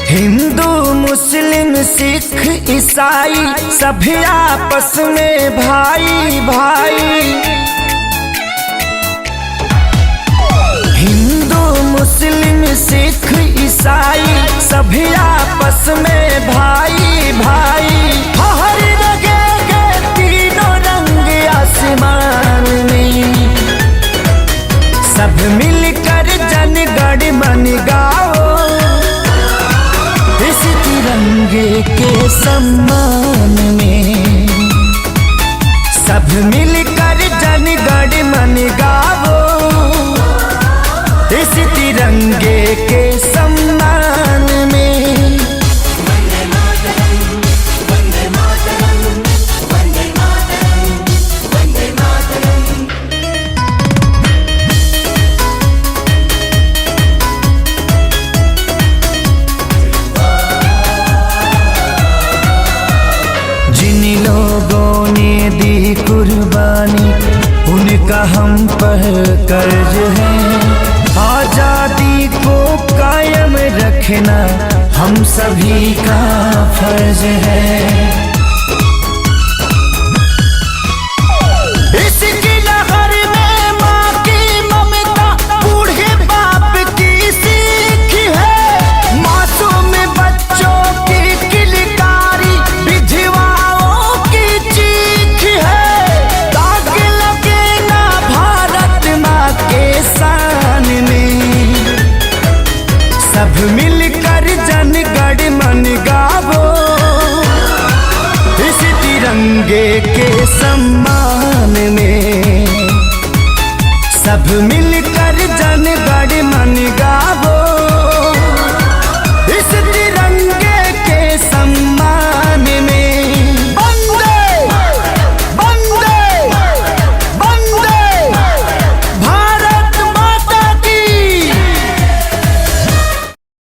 हिंदू मुस्लिम सिख ईसाई सभी आपस में भाई भाई। हिंदू मुस्लिम सिख ईसाई सभी आपस में भाई भाई। हर जगह तीनों रंग आसमान में, सब मिलकर जनगण मन गाओ इस तिरंगे के सम्मान में। सब मिलकर जनगण मन गाओ इस तिरंगे के सम्मान में। वंदे मातरम, वंदे मातरम, वंदे मातरम, वंदे मातरम। जिन लोगों ने दी कुर्बानी उनका हम पर कर्ज है। आजादी को कायम रखना हम सभी का फर्ज है। इसकी लहर में माँ की ममता बूढ़े बाप की सीख है। मासूम बच्चों की किलकारी विधवाओं की चीख है। दाग लगे ना भारत माँ के शान में। सब मिलकर जनगण मन गावो इस तिरंगे के सम्मान में। सब मिल